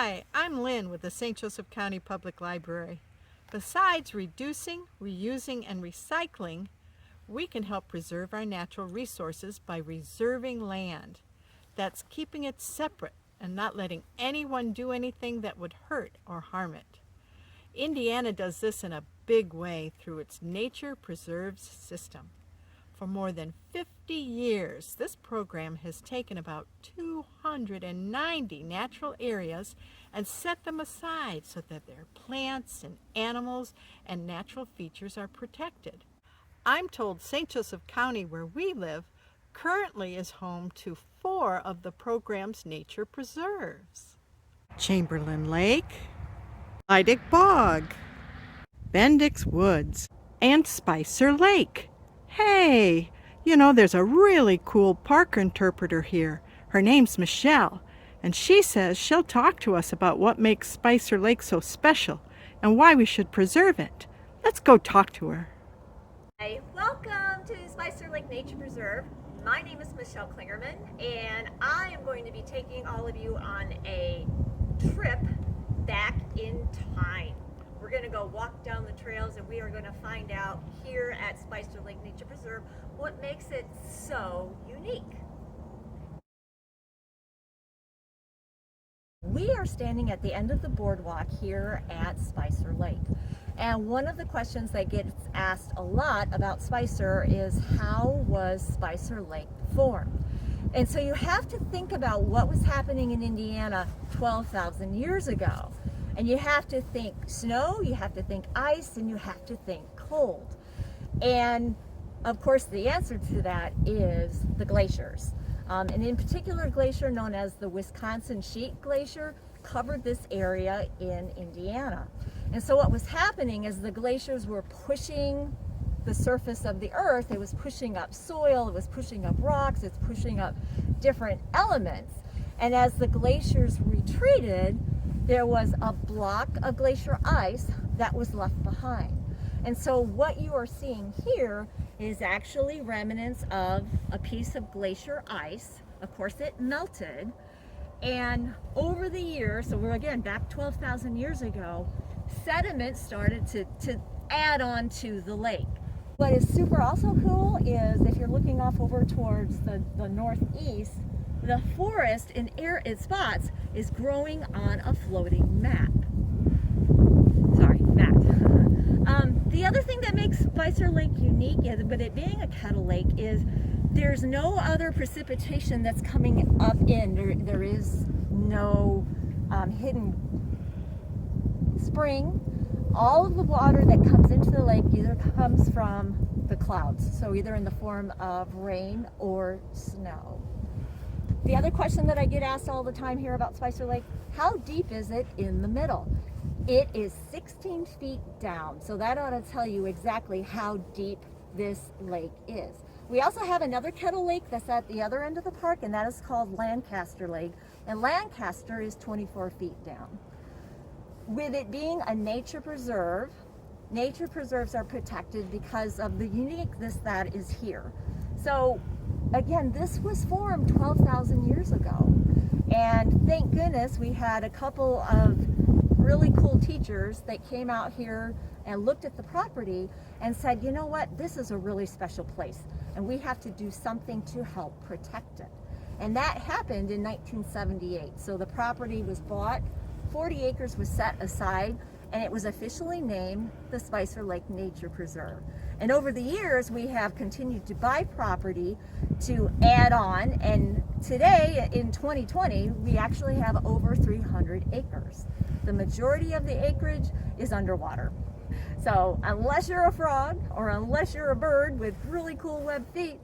Hi, I'm Lynn with the St. Joseph County Public Library. Besides reducing, reusing, and recycling, we can help preserve our natural resources by reserving land. That's keeping it separate and not letting anyone do anything that would hurt or harm it. Indiana does this in a big way through its Nature Preserves system. For more than 50 years, this program has taken about 290 natural areas and set them aside so that their plants and animals and natural features are protected. I'm told St. Joseph County, where we live, currently is home to 4 of the program's nature preserves: Chamberlain Lake, Lydic Bog, Bendix Woods, and Spicer Lake. Hey, there's a really cool park interpreter here. Her name's Michaele, and she says she'll talk to us about what makes Spicer Lake so special and why we should preserve it. Let's go talk to her. Hi, welcome to Spicer Lake Nature Preserve. My name is Michaele Klingerman, and I am going to be taking all of you on a trip back in time. We're going to go walk down the trails, and we are going to find out here at Spicer Lake Nature Preserve what makes it so unique. We are standing at the end of the boardwalk here at Spicer Lake. And one of the questions that gets asked a lot about Spicer is, how was Spicer Lake formed? And so you have to think about what was happening in Indiana 12,000 years ago. And you have to think snow, you have to think ice, and you have to think cold. And of course the answer to that is the glaciers. And in particular, a glacier known as the Wisconsin Sheet Glacier covered this area in Indiana. And so what was happening is the glaciers were pushing the surface of the earth. It was pushing up soil, it was pushing up rocks, it's pushing up different elements. And as the glaciers retreated, there was a block of glacier ice that was left behind. And so what you are seeing here is actually remnants of a piece of glacier ice. Of course, it melted. And over the years, so we're again back 12,000 years ago, sediment started to add on to the lake. What is super also cool is if you're looking off over towards the northeast, the forest in spots is growing on a floating map. Sorry, mat. The other thing that makes Spicer Lake unique, with it being a kettle lake, is there's no other precipitation that's coming up in. There is no hidden spring. All of the water that comes into the lake either comes from the clouds, so either in the form of rain or snow. The other question that I get asked all the time here about Spicer Lake, how deep is it in the middle? It is 16 feet down, so that ought to tell you exactly how deep this lake is. We also have another kettle lake that's at the other end of the park, and that is called Lancaster Lake, and Lancaster is 24 feet down. With it being a nature preserve, nature preserves are protected because of the uniqueness that is here. So again, this was formed 12,000 years ago, and thank goodness we had a couple of really cool teachers that came out here and looked at the property and said, you know what, this is a really special place and we have to do something to help protect it. And that happened in 1978. So the property was bought, 40 acres was set aside, and it was officially named the Spicer Lake Nature Preserve. And over the years, we have continued to buy property to add on, and today, in 2020, we actually have over 300 acres. The majority of the acreage is underwater. So unless you're a frog, or unless you're a bird with really cool webbed feet,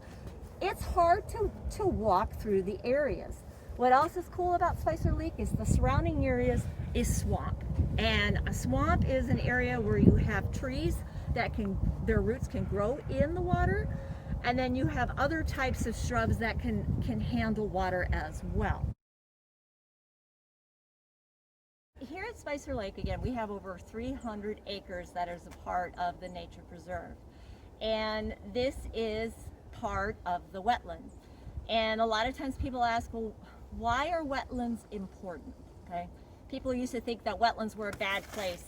it's hard to walk through the areas. What else is cool about Spicer Lake is the surrounding areas is swamp. And a swamp is an area where you have trees that their roots can grow in the water. And then you have other types of shrubs that can handle water as well. Here at Spicer Lake, again, we have over 300 acres that is a part of the nature preserve. And this is part of the wetlands. And a lot of times people ask, well, why are wetlands important? Okay, people used to think that wetlands were a bad place,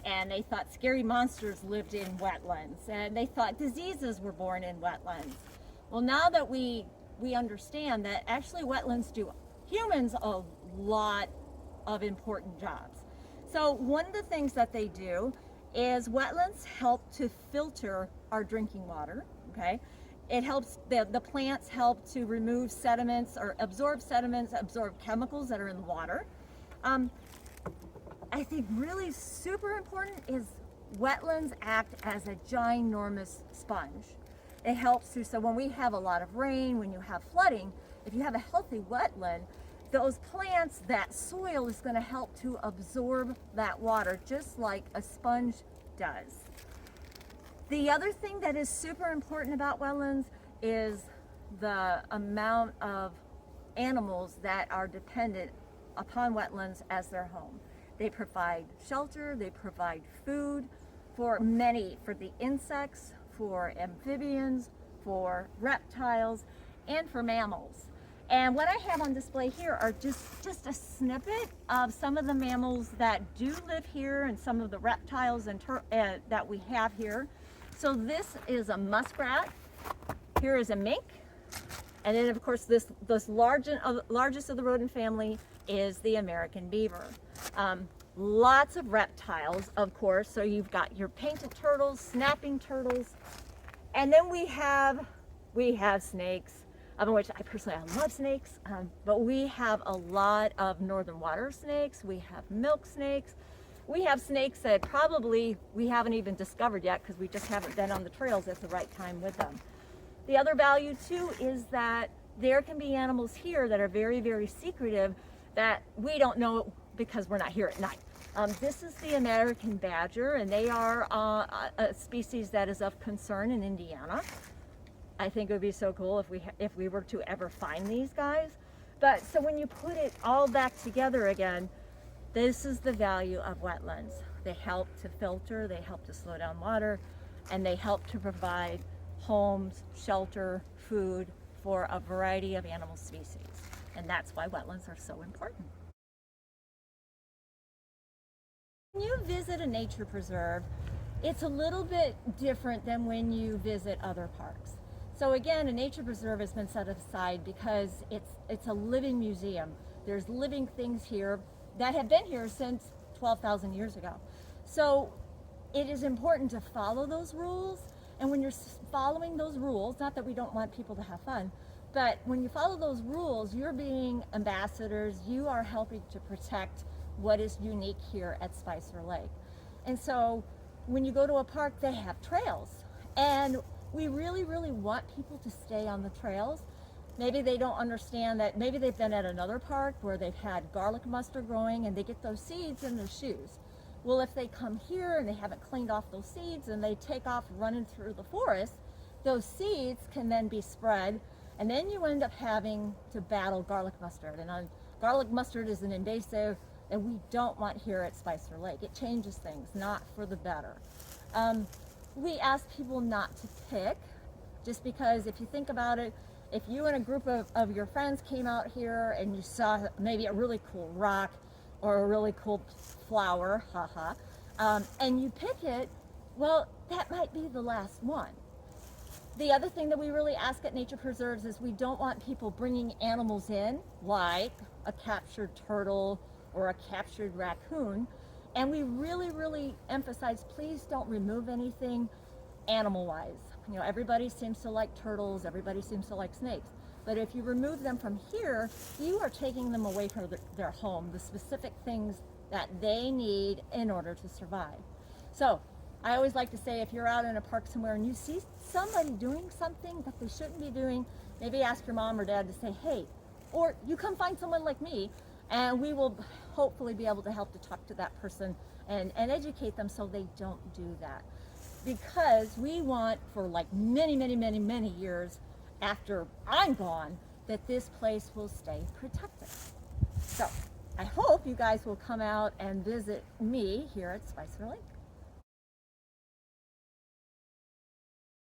and they thought scary monsters lived in wetlands, and they thought diseases were born in wetlands. Well, now that we understand that actually wetlands do humans a lot of important jobs. So one of the things that they do is wetlands help to filter our drinking water, okay? It helps, the plants help to remove sediments or absorb sediments, absorb chemicals that are in the water. I think really super important is wetlands act as a ginormous sponge. It helps to, so when we have a lot of rain, when you have flooding, if you have a healthy wetland, those plants, that soil is going to help to absorb that water just like a sponge does. The other thing that is super important about wetlands is the amount of animals that are dependent upon wetlands as their home. They provide shelter, they provide food for many, for the insects, for amphibians, for reptiles, and for mammals. And what I have on display here are just a snippet of some of the mammals that do live here and some of the reptiles and that we have here. So this is a muskrat, here is a mink, and then of course this largest of the rodent family is the American beaver. Lots of reptiles, of course, so you've got your painted turtles, snapping turtles, and then we have snakes, of which I personally love snakes, but we have a lot of northern water snakes, we have milk snakes, we have snakes that probably we haven't even discovered yet because we just haven't been on the trails at the right time with them. The other value too is that there can be animals here that are very, very secretive that we don't know because we're not here at night. This is the American badger, and they are a species that is of concern in Indiana. I think it would be so cool if we were to ever find these guys. But so when you put it all back together again, this is the value of wetlands. They help to filter, they help to slow down water, and they help to provide homes, shelter, food for a variety of animal species. And that's why wetlands are so important. When you visit a nature preserve, it's a little bit different than when you visit other parks. So again, a nature preserve has been set aside because it's a living museum. There's living things here that have been here since 12,000 years ago. So it is important to follow those rules. And when you're following those rules, not that we don't want people to have fun, but when you follow those rules, you're being ambassadors, you are helping to protect what is unique here at Spicer Lake. And so when you go to a park, they have trails. And we really, really want people to stay on the trails. Maybe they don't understand that, maybe they've been at another park where they've had garlic mustard growing and they get those seeds in their shoes. Well, if they come here and they haven't cleaned off those seeds and they take off running through the forest, those seeds can then be spread, and then you end up having to battle garlic mustard. And garlic mustard is an invasive and we don't want here at Spicer Lake. It changes things, not for the better. We ask people not to pick, just because if you think about it, if you and a group of your friends came out here and you saw maybe a really cool rock or a really cool flower, and you pick it, well, that might be the last one. The other thing that we really ask at nature preserves is we don't want people bringing animals in, like a captured turtle or a captured raccoon, and we really, really emphasize, please don't remove anything animal-wise. You know, everybody seems to like turtles, everybody seems to like snakes, but if you remove them from here, you are taking them away from their home, the specific things that they need in order to survive. So I always like to say, if you're out in a park somewhere and you see somebody doing something that they shouldn't be doing, maybe ask your mom or dad to say, hey, or you come find someone like me, and we will hopefully be able to help to talk to that person and educate them so they don't do that. Because we want, for like many, many, many, many years after I'm gone, that this place will stay protected. So I hope you guys will come out and visit me here at Spicer Lake.